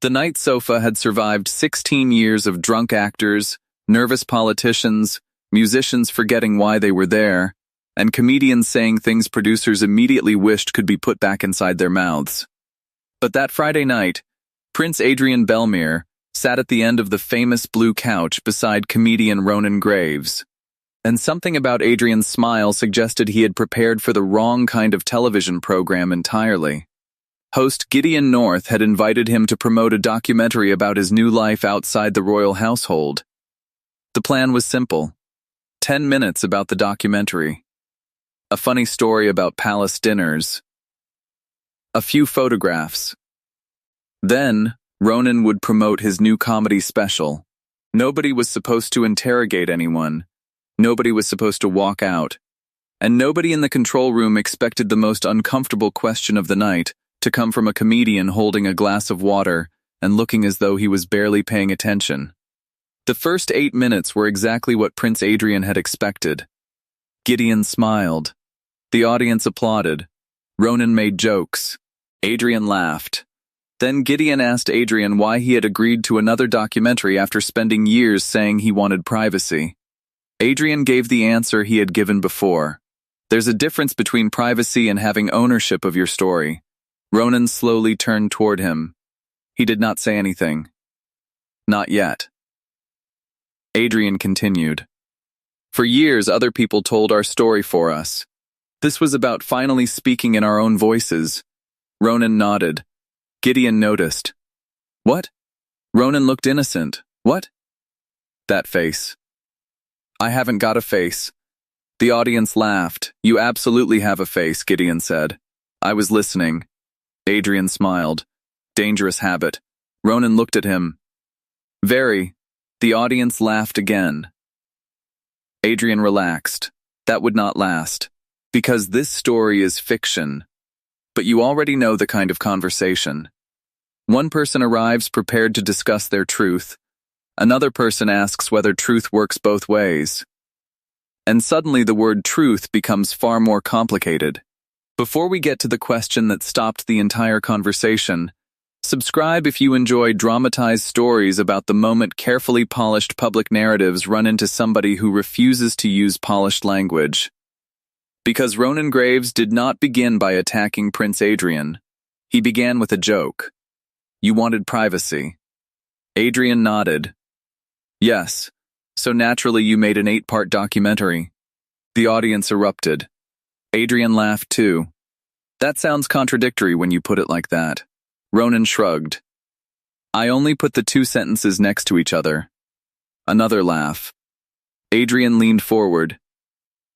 The night sofa had survived 16 years of drunk actors, nervous politicians, musicians forgetting why they were there, and comedians saying things producers immediately wished could be put back inside their mouths. But that Friday night, Prince Adrian Bellmere sat at the end of the famous blue couch beside comedian Ronan Graves. And something about Adrian's smile suggested he had prepared for the wrong kind of television program entirely. Host Gideon North had invited him to promote a documentary about his new life outside the royal household. The plan was simple. 10 minutes about the documentary. A funny story about palace dinners. A few photographs. Then, Ronan would promote his new comedy special. Nobody was supposed to interrogate anyone. Nobody was supposed to walk out. And nobody in the control room expected the most uncomfortable question of the night to come from a comedian holding a glass of water and looking as though he was barely paying attention. The first 8 minutes were exactly what Prince Adrian had expected. Gideon smiled. The audience applauded. Ronan made jokes. Adrian laughed. Then Gideon asked Adrian why he had agreed to another documentary after spending years saying he wanted privacy. Adrian gave the answer he had given before. There's a difference between privacy and having ownership of your story. Ronan slowly turned toward him. He did not say anything. Not yet. Adrian continued. For years, other people told our story for us. This was about finally speaking in our own voices. Ronan nodded. Gideon noticed. What? Ronan looked innocent. What? That face. I haven't got a face. The audience laughed. You absolutely have a face, Gideon said. I was listening. Adrian smiled. Dangerous habit. Ronan looked at him. Very. The audience laughed again. Adrian relaxed. That would not last. Because this story is fiction. But you already know the kind of conversation. One person arrives prepared to discuss their truth. Another person asks whether truth works both ways. And suddenly the word truth becomes far more complicated. Before we get to the question that stopped the entire conversation, subscribe if you enjoy dramatized stories about the moment carefully polished public narratives run into somebody who refuses to use polished language. Because Ronan Graves did not begin by attacking Prince Adrian. He began with a joke. You wanted privacy. Adrian nodded. Yes, so naturally you made an 8-part documentary. The audience erupted. Adrian laughed too. That sounds contradictory when you put it like that. Ronan shrugged. I only put the 2 sentences next to each other. Another laugh. Adrian leaned forward.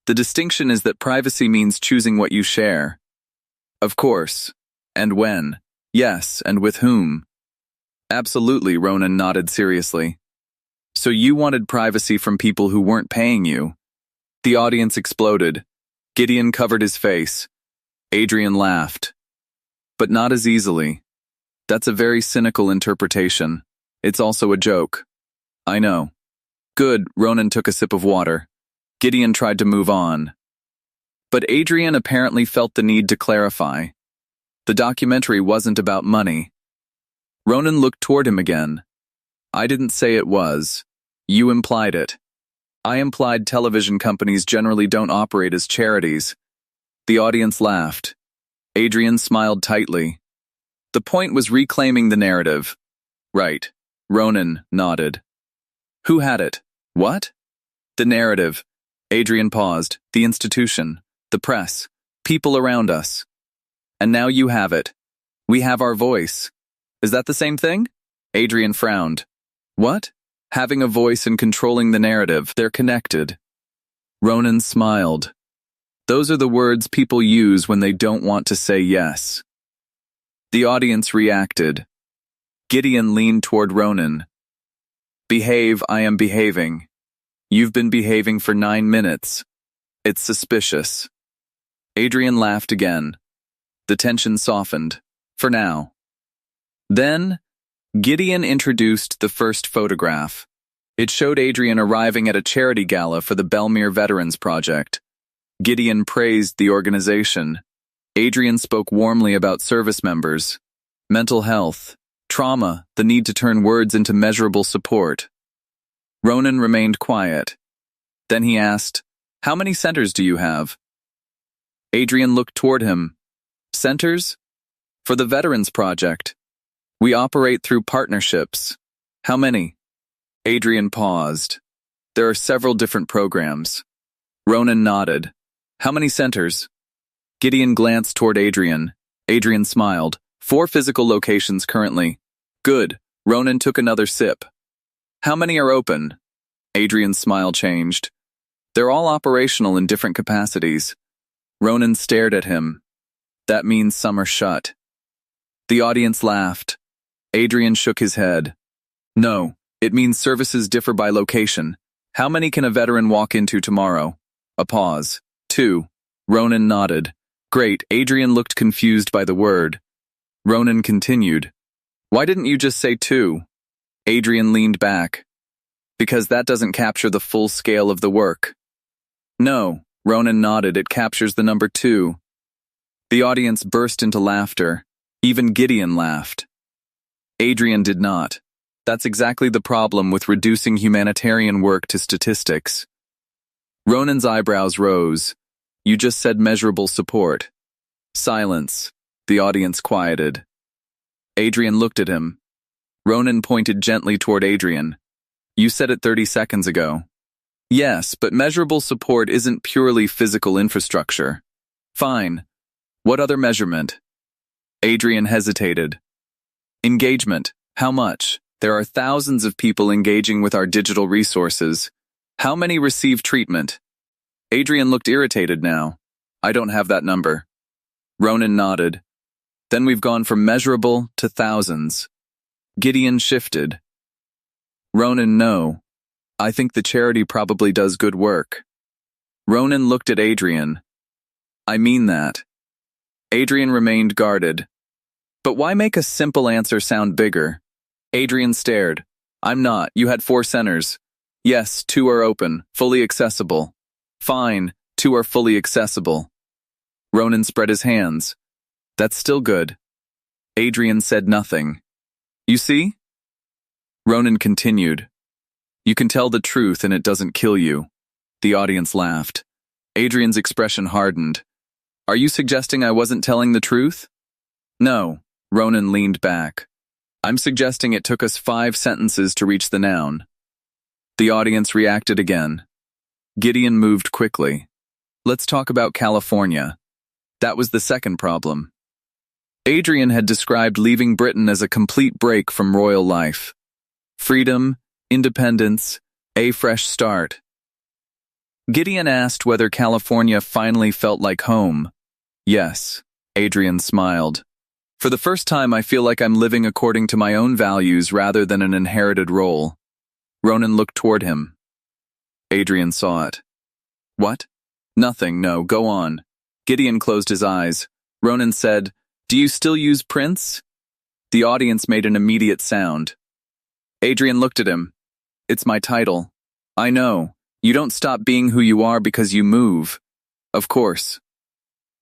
The distinction is that privacy means choosing what you share. Of course. And when. Yes, and with whom. Absolutely, Ronan nodded seriously. So you wanted privacy from people who weren't paying you. The audience exploded. Gideon covered his face. Adrian laughed. But not as easily. That's a very cynical interpretation. It's also a joke. I know. Good, Ronan took a sip of water. Gideon tried to move on. But Adrian apparently felt the need to clarify. The documentary wasn't about money. Ronan looked toward him again. I didn't say it was. You implied it. I implied television companies generally don't operate as charities. The audience laughed. Adrian smiled tightly. The point was reclaiming the narrative. Right. Ronan nodded. Who had it? What? The narrative. Adrian paused. The institution. The press. People around us. And now you have it. We have our voice. Is that the same thing? Adrian frowned. What? Having a voice and controlling the narrative, they're connected. Ronan smiled. Those are the words people use when they don't want to say yes. The audience reacted. Gideon leaned toward Ronan. Behave, I am behaving. You've been behaving for 9 minutes. It's suspicious. Adrian laughed again. The tension softened. For now. Then, Gideon introduced the first photograph. It showed Adrian arriving at a charity gala for the Bellmere Veterans Project. Gideon praised the organization. Adrian spoke warmly about service members, mental health, Trauma, the need to turn words into measurable support. Ronan remained quiet. Then he asked, "How many centers do you have?" Adrian looked toward him. "Centers? For the Veterans Project. We operate through partnerships." "How many?" Adrian paused. "There are several different programs." Ronan nodded. "How many centers?" Gideon glanced toward Adrian. Adrian smiled. 4 physical locations currently." "Good." Ronan took another sip. "How many are open?" Adrian's smile changed. "They're all operational in different capacities." Ronan stared at him. "That means some are shut." The audience laughed. Adrian shook his head. "No, it means services differ by location. How many can a veteran walk into tomorrow?" A pause. 2. Ronan nodded. "Great." Adrian looked confused by the word. Ronan continued. "Why didn't you just say 2? Adrian leaned back. "Because that doesn't capture the full scale of the work." "No." Ronan nodded. "It captures the number 2. The audience burst into laughter. Even Gideon laughed. Adrian did not. That's exactly the problem with reducing humanitarian work to statistics. Ronan's eyebrows rose. "You just said measurable support." Silence. The audience quieted. Adrian looked at him. Ronan pointed gently toward Adrian. "You said it 30 seconds ago." "Yes, but measurable support isn't purely physical infrastructure." "Fine. What other measurement?" Adrian hesitated. "Engagement. How much? There are thousands of people engaging with our digital resources. How many receive treatment?" Adrian looked irritated now. "I don't have that number." Ronan nodded. "Then we've gone from measurable to thousands." Gideon shifted. "Ronan, no. I think the charity probably does good work." Ronan looked at Adrian. "I mean that." Adrian remained guarded. "But why make a simple answer sound bigger?" Adrian stared. "I'm not. You had 4 centers." "Yes, 2 are open, fully accessible." "Fine, 2 are fully accessible." Ronan spread his hands. "That's still good." Adrian said nothing. "You see?" Ronan continued. "You can tell the truth and it doesn't kill you." The audience laughed. Adrian's expression hardened. "Are you suggesting I wasn't telling the truth?" "No." Ronan leaned back. "I'm suggesting it took us 5 sentences to reach the noun." The audience reacted again. Gideon moved quickly. "Let's talk about California." That was the second problem. Adrian had described leaving Britain as a complete break from royal life. Freedom, independence, a fresh start. Gideon asked whether California finally felt like home. "Yes," Adrian smiled. "For the first time I feel like I'm living according to my own values rather than an inherited role." Ronan looked toward him. Adrian saw it. "What?" "Nothing, no, go on." Gideon closed his eyes. Ronan said, "Do you still use Prince?" The audience made an immediate sound. Adrian looked at him. "It's my title." "I know. You don't stop being who you are because you move." "Of course."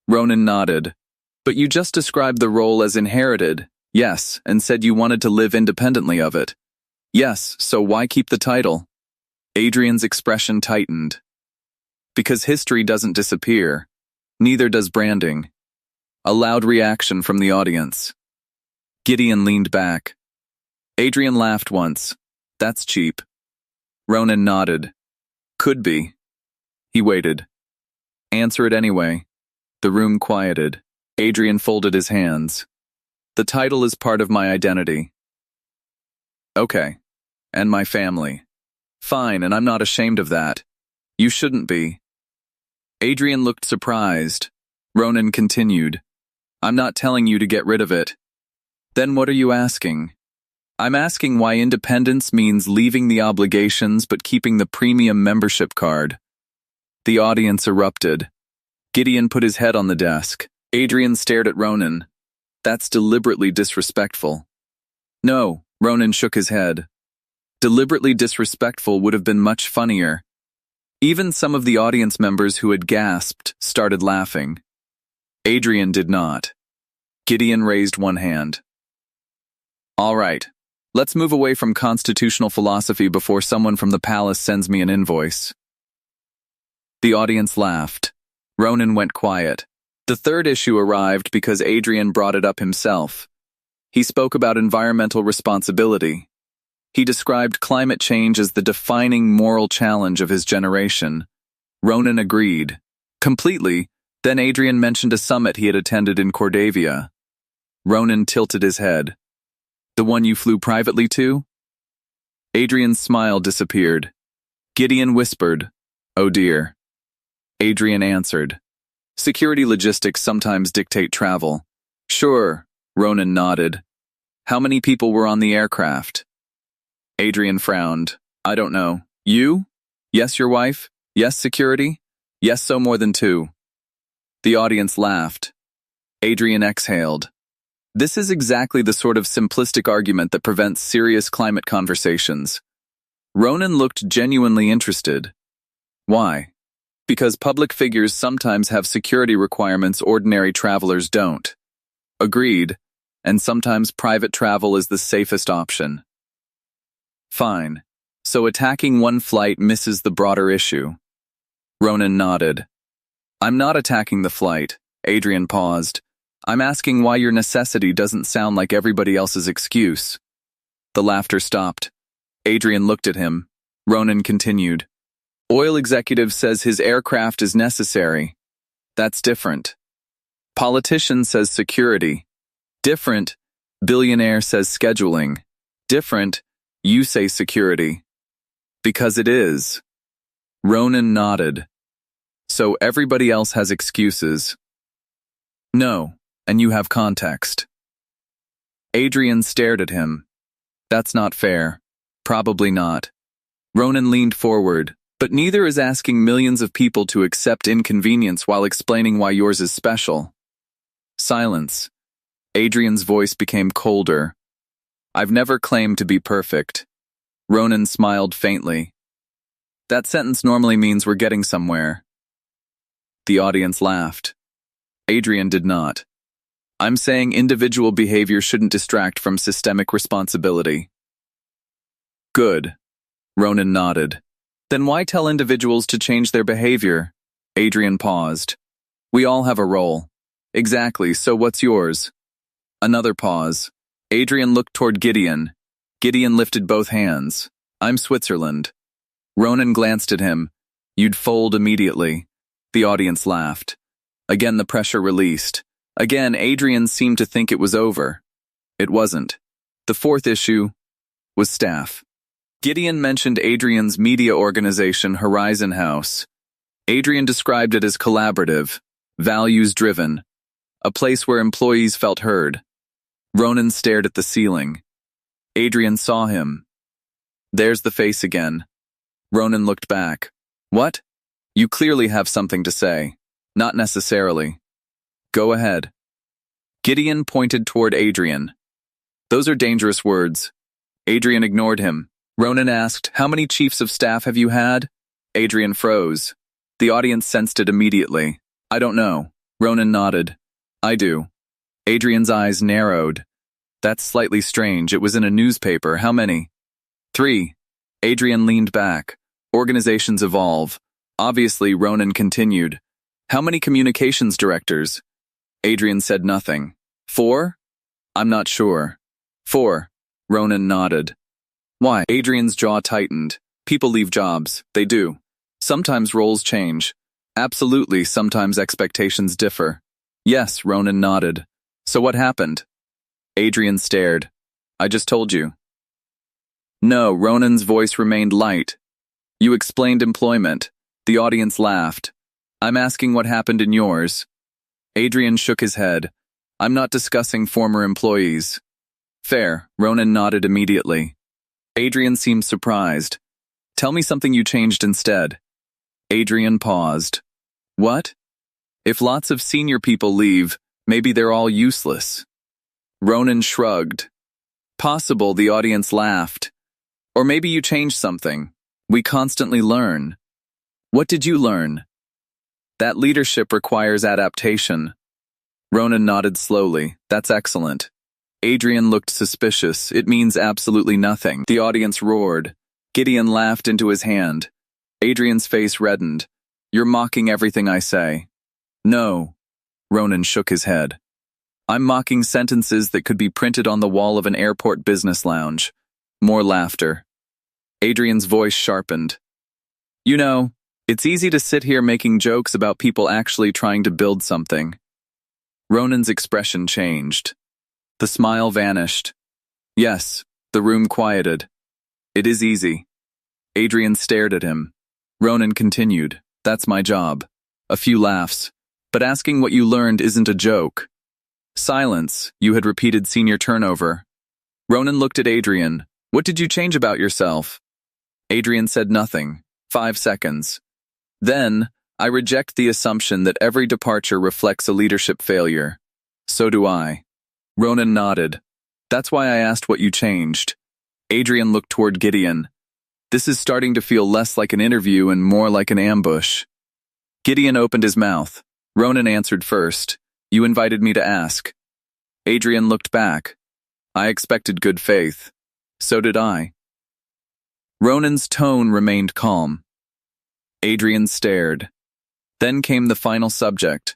Ronan nodded. "But you just described the role as inherited." "Yes, and said you wanted to live independently of it." "Yes, so why keep the title?" Adrian's expression tightened. "Because history doesn't disappear. Neither does branding." A loud reaction from the audience. Gideon leaned back. Adrian laughed once. "That's cheap." Ronan nodded. "Could be." He waited. "Answer it anyway." The room quieted. Adrian folded his hands. "The title is part of my identity." "Okay. And my family." "Fine, and I'm not ashamed of that." "You shouldn't be." Adrian looked surprised. Ronan continued. "I'm not telling you to get rid of it." "Then what are you asking?" "I'm asking why independence means leaving the obligations but keeping the premium membership card." The audience erupted. Gideon put his head on the desk. Adrian stared at Ronan. "That's deliberately disrespectful." "No," Ronan shook his head. Deliberately disrespectful would have been much funnier. Even some of the audience members who had gasped started laughing. Adrian did not. Gideon raised one hand. All right. Let's move away from constitutional philosophy before someone from the palace sends me an invoice. The audience laughed. Ronan went quiet. The third issue arrived because Adrian brought it up himself. He spoke about environmental responsibility. He described climate change as the defining moral challenge of his generation. Ronan agreed. Completely. Then Adrian mentioned a summit he had attended in Cordavia. Ronan tilted his head. The one you flew privately to? Adrian's smile disappeared. Gideon whispered, "Oh dear." Adrian answered, "Security logistics sometimes dictate travel." "Sure," Ronan nodded. "How many people were on the aircraft?" Adrian frowned. "I don't know. You? Yes, your wife? Yes, security? Yes, so more than 2. The audience laughed. Adrian exhaled. This is exactly the sort of simplistic argument that prevents serious climate conversations. Ronan looked genuinely interested. Why? Because public figures sometimes have security requirements ordinary travelers don't. Agreed, and sometimes private travel is the safest option. Fine. So attacking one flight misses the broader issue. Ronan nodded. I'm not attacking the flight. Adrian paused. I'm asking why your necessity doesn't sound like everybody else's excuse. The laughter stopped. Adrian looked at him. Ronan continued. Oil executive says his aircraft is necessary. That's different. Politician says security. Different. Billionaire says scheduling. Different. You say security. Because it is. Ronan nodded. So everybody else has excuses. No, and you have context. Adrian stared at him. That's not fair. Probably not. Ronan leaned forward, but neither is asking millions of people to accept inconvenience while explaining why yours is special. Silence. Adrian's voice became colder. I've never claimed to be perfect. Ronan smiled faintly. That sentence normally means we're getting somewhere. The audience laughed. Adrian did not. I'm saying individual behavior shouldn't distract from systemic responsibility. Good. Ronan nodded. Then why tell individuals to change their behavior? Adrian paused. We all have a role. Exactly, so what's yours? Another pause. Adrian looked toward Gideon. Gideon lifted both hands. I'm Switzerland. Ronan glanced at him. You'd fold immediately. The audience laughed. Again the pressure released. Again Adrian seemed to think it was over. It wasn't. The fourth issue was staff. Gideon mentioned Adrian's media organization Horizon House. Adrian described it as collaborative, values-driven, a place where employees felt heard. Ronan stared at the ceiling. Adrian saw him. There's the face again. Ronan looked back. What? You clearly have something to say. Not necessarily. Go ahead. Gideon pointed toward Adrian. Those are dangerous words. Adrian ignored him. Ronan asked, how many chiefs of staff have you had? Adrian froze. The audience sensed it immediately. I don't know. Ronan nodded. I do. Adrian's eyes narrowed. That's slightly strange. It was in a newspaper. How many? 3. Adrian leaned back. Organizations evolve. Obviously, Ronan continued. How many communications directors? Adrian said nothing. 4? I'm not sure. 4. Ronan nodded. Why? Adrian's jaw tightened. People leave jobs. They do. Sometimes roles change. Absolutely, sometimes expectations differ. Yes, Ronan nodded. So what happened? Adrian stared. I just told you. No, Ronan's voice remained light. You explained employment. The audience laughed. I'm asking what happened in yours. Adrian shook his head. I'm not discussing former employees. Fair, Ronan nodded immediately. Adrian seemed surprised. Tell me something you changed instead. Adrian paused. What? If lots of senior people leave, maybe they're all useless. Ronan shrugged. Possible, the audience laughed. Or maybe you changed something. We constantly learn. What did you learn? That leadership requires adaptation. Ronan nodded slowly. That's excellent. Adrian looked suspicious. It means absolutely nothing. The audience roared. Gideon laughed into his hand. Adrian's face reddened. You're mocking everything I say. No. Ronan shook his head. I'm mocking sentences that could be printed on the wall of an airport business lounge. More laughter. Adrian's voice sharpened. You know, it's easy to sit here making jokes about people actually trying to build something. Ronan's expression changed. The smile vanished. Yes, the room quieted. It is easy. Adrian stared at him. Ronan continued. That's my job. A few laughs. But asking what you learned isn't a joke. Silence. You had repeated senior turnover. Ronan looked at Adrian. What did you change about yourself? Adrian said nothing. 5 seconds. Then, I reject the assumption that every departure reflects a leadership failure. So do I. Ronan nodded. That's why I asked what you changed. Adrian looked toward Gideon. This is starting to feel less like an interview and more like an ambush. Gideon opened his mouth. Ronan answered first. You invited me to ask. Adrian looked back. I expected good faith. So did I. Ronan's tone remained calm. Adrian stared. Then came the final subject.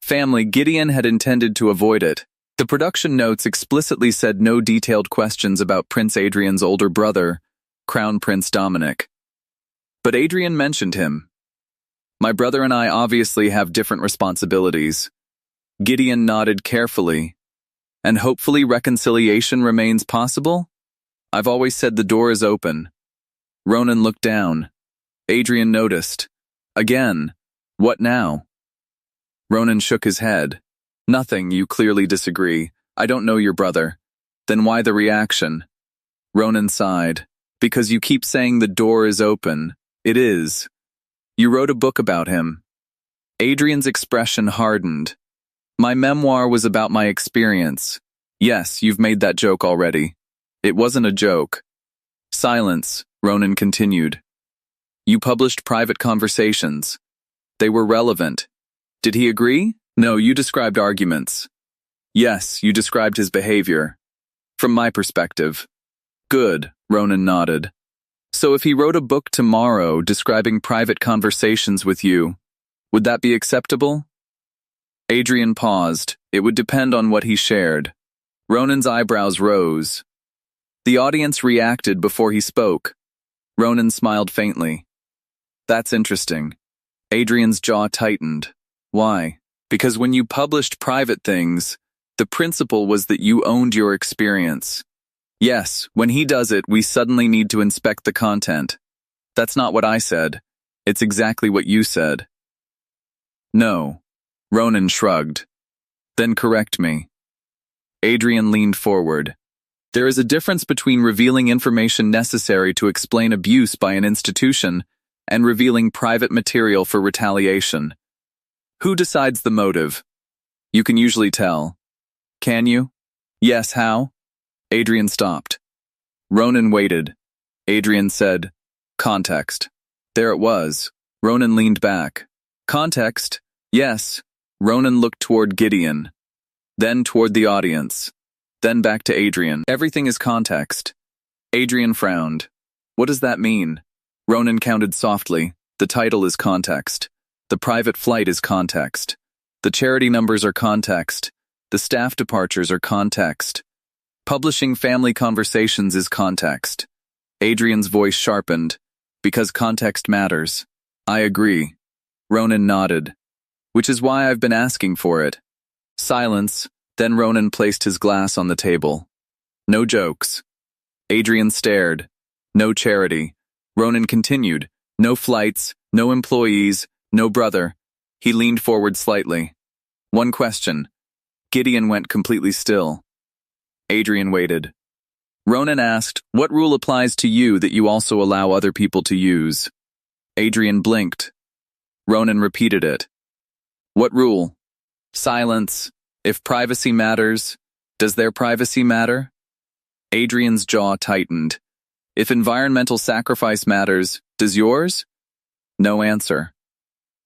Family. Gideon had intended to avoid it. The production notes explicitly said no detailed questions about Prince Adrian's older brother, Crown Prince Dominic. But Adrian mentioned him. My brother and I obviously have different responsibilities. Gideon nodded carefully. And hopefully reconciliation remains possible? I've always said the door is open. Ronan looked down. Adrian noticed. Again. What now? Ronan shook his head. Nothing, you clearly disagree. I don't know your brother. Then why the reaction? Ronan sighed. Because you keep saying the door is open. It is. You wrote a book about him. Adrian's expression hardened. My memoir was about my experience. Yes, you've made that joke already. It wasn't a joke. Silence, Ronan continued. You published private conversations. They were relevant. Did he agree? No, you described arguments. Yes, you described his behavior. From my perspective. Good, Ronan nodded. So if he wrote a book tomorrow describing private conversations with you, would that be acceptable? Adrian paused. It would depend on what he shared. Ronan's eyebrows rose. The audience reacted before he spoke. Ronan smiled faintly. That's interesting. Adrian's jaw tightened. Why? Because when you published private things, the principle was that you owned your experience. Yes, when he does it, we suddenly need to inspect the content. That's not what I said. It's exactly what you said. No. Ronan shrugged. Then correct me. Adrian leaned forward. There is a difference between revealing information necessary to explain abuse by an institution and revealing private material for retaliation. Who decides the motive? You can usually tell. Can you? Yes, how? Adrian stopped. Ronan waited. Adrian said, context. There it was. Ronan leaned back. Context? Yes. Ronan looked toward Gideon. Then toward the audience. Then back to Adrian. Everything is context. Adrian frowned. What does that mean? Ronan counted softly. The title is context. The private flight is context. The charity numbers are context. The staff departures are context. Publishing family conversations is context. Adrian's voice sharpened. Because context matters. I agree. Ronan nodded. Which is why I've been asking for it. Silence. Then Ronan placed his glass on the table. No jokes. Adrian stared. No charity. Ronan continued. No flights, no employees, no brother. He leaned forward slightly. One question. Gideon went completely still. Adrian waited. Ronan asked, what rule applies to you that you also allow other people to use? Adrian blinked. Ronan repeated it. What rule? Silence. If privacy matters, does their privacy matter? Adrian's jaw tightened. If environmental sacrifice matters, does yours? No answer.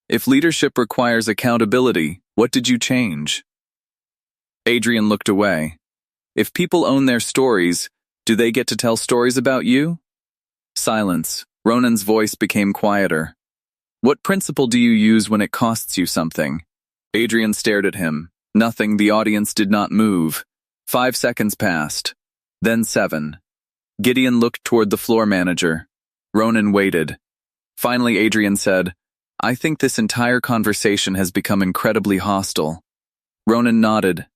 If leadership requires accountability, what did you change? Adrian looked away. If people own their stories, do they get to tell stories about you? Silence. Ronan's voice became quieter. What principle do you use when it costs you something? Adrian stared at him. Nothing. The audience did not move. 5 seconds passed. Then 7. Gideon looked toward the floor manager. Ronan waited. Finally, Adrian said, I think this entire conversation has become incredibly hostile. Ronan nodded.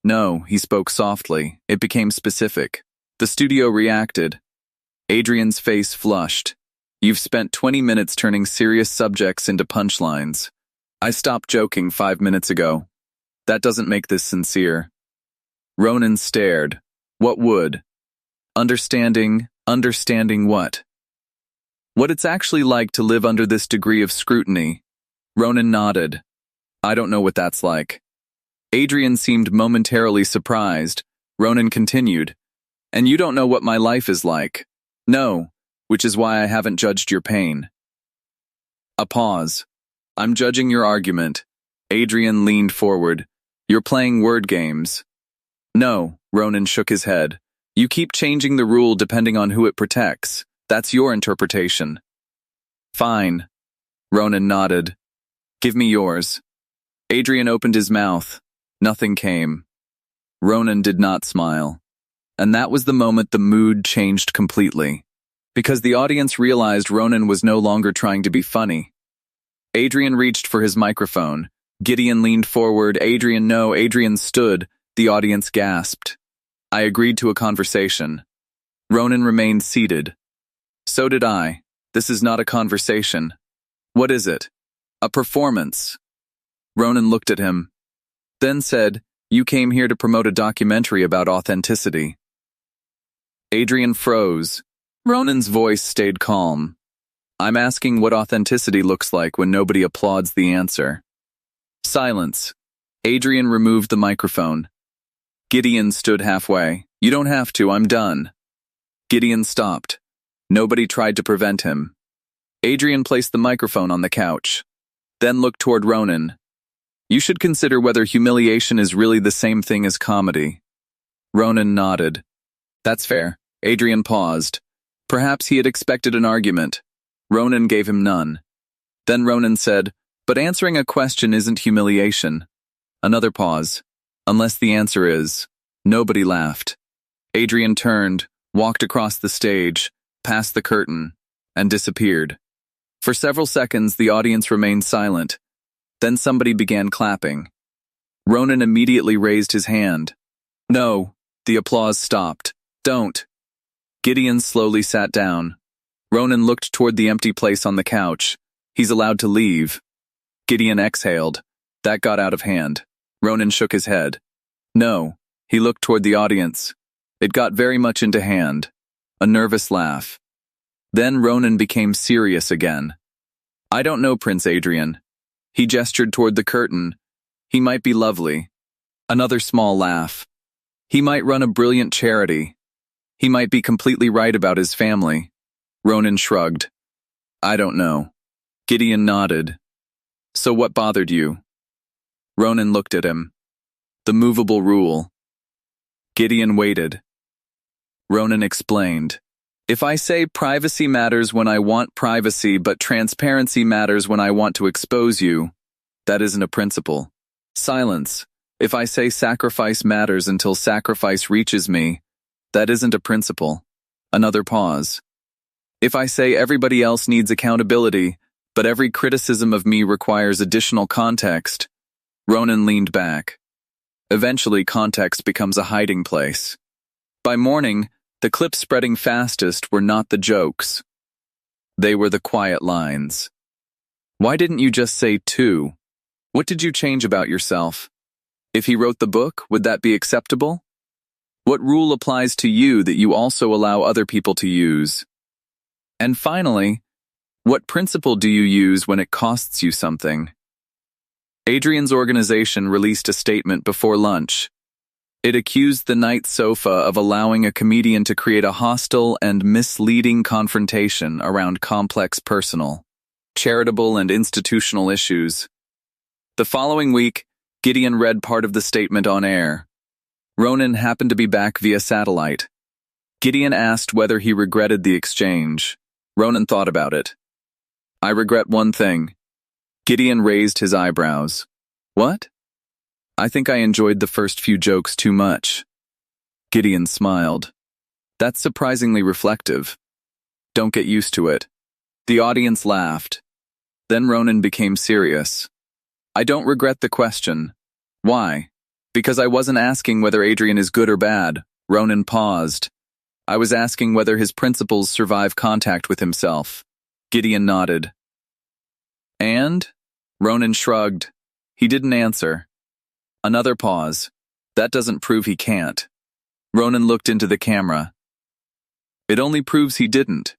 No, he spoke softly. It became specific. The studio reacted. Adrian's face flushed. You've spent 20 minutes turning serious subjects into punchlines. I stopped joking 5 minutes ago. That doesn't make this sincere. Ronan stared. What would? Understanding what? What it's actually like to live under this degree of scrutiny. Ronan nodded. I don't know what that's like. Adrian seemed momentarily surprised. Ronan continued. And you don't know what my life is like. No, which is why I haven't judged your pain. A pause. I'm judging your argument. Adrian leaned forward. You're playing word games. No, Ronan shook his head. You keep changing the rule depending on who it protects. That's your interpretation. Fine. Ronan nodded. Give me yours. Adrian opened his mouth. Nothing came. Ronan did not smile. And that was the moment the mood changed completely. Because the audience realized Ronan was no longer trying to be funny. Adrian reached for his microphone. Gideon leaned forward. Adrian stood. The audience gasped. I agreed to a conversation. Ronan remained seated. So did I. This is not a conversation. What is it? A performance. Ronan looked at him. Then said, you came here to promote a documentary about authenticity. Adrian froze. Ronan's voice stayed calm. I'm asking what authenticity looks like when nobody applauds the answer. Silence. Adrian removed the microphone. Gideon stood halfway. You don't have to, I'm done. Gideon stopped. Nobody tried to prevent him. Adrian placed the microphone on the couch. Then looked toward Ronan. You should consider whether humiliation is really the same thing as comedy. Ronan nodded. That's fair. Adrian paused. Perhaps he had expected an argument. Ronan gave him none. Then Ronan said, but answering a question isn't humiliation. Another pause. Unless the answer is. Nobody laughed. Adrian turned, walked across the stage, past the curtain, and disappeared. For several seconds, the audience remained silent. Then somebody began clapping. Ronan immediately raised his hand. No, the applause stopped. Don't. Gideon slowly sat down. Ronan looked toward the empty place on the couch. He's allowed to leave. Gideon exhaled. That got out of hand. Ronan shook his head. No. He looked toward the audience. It got very much into hand. A nervous laugh. Then Ronan became serious again. I don't know Prince Adrian. He gestured toward the curtain. He might be lovely. Another small laugh. He might run a brilliant charity. He might be completely right about his family. Ronan shrugged. I don't know. Gideon nodded. So what bothered you? Ronan looked at him. The movable rule. Gideon waited. Ronan explained. If I say privacy matters when I want privacy, but transparency matters when I want to expose you, that isn't a principle. Silence. If I say sacrifice matters until sacrifice reaches me, that isn't a principle. Another pause. If I say everybody else needs accountability, but every criticism of me requires additional context, Ronan leaned back. Eventually, context becomes a hiding place. By morning, the clips spreading fastest were not the jokes. They were the quiet lines. Why didn't you just say two? What did you change about yourself? If he wrote the book, would that be acceptable? What rule applies to you that you also allow other people to use? And finally, what principle do you use when it costs you something? Adrian's organization released a statement before lunch. It accused the Night Sofa of allowing a comedian to create a hostile and misleading confrontation around complex personal, charitable, and institutional issues. The following week, Gideon read part of the statement on air. Ronan happened to be back via satellite. Gideon asked whether he regretted the exchange. Ronan thought about it. I regret one thing. Gideon raised his eyebrows. What? I think I enjoyed the first few jokes too much. Gideon smiled. That's surprisingly reflective. Don't get used to it. The audience laughed. Then Ronan became serious. I don't regret the question. Why? Because I wasn't asking whether Adrian is good or bad. Ronan paused. I was asking whether his principles survive contact with himself. Gideon nodded. And? Ronan shrugged. He didn't answer. Another pause. That doesn't prove he can't. Ronan looked into the camera. It only proves he didn't.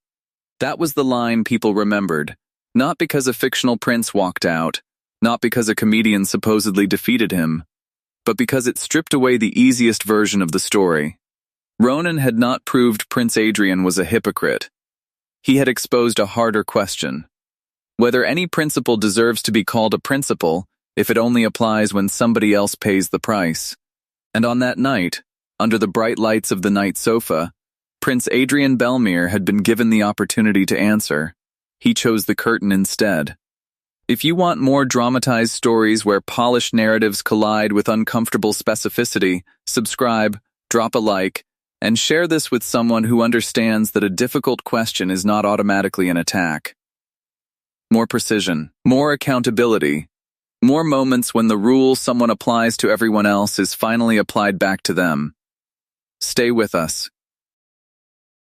That was the line people remembered. Not because a fictional prince walked out, not because a comedian supposedly defeated him, but because it stripped away the easiest version of the story. Ronan had not proved Prince Adrian was a hypocrite. He had exposed a harder question. Whether any principle deserves to be called a principle if it only applies when somebody else pays the price. And on that night, under the bright lights of the night sofa, Prince Adrian Bellmere had been given the opportunity to answer. He chose the curtain instead. If you want more dramatized stories where polished narratives collide with uncomfortable specificity, subscribe, drop a like, and share this with someone who understands that a difficult question is not automatically an attack. More precision, more accountability, more moments when the rule someone applies to everyone else is finally applied back to them. Stay with us.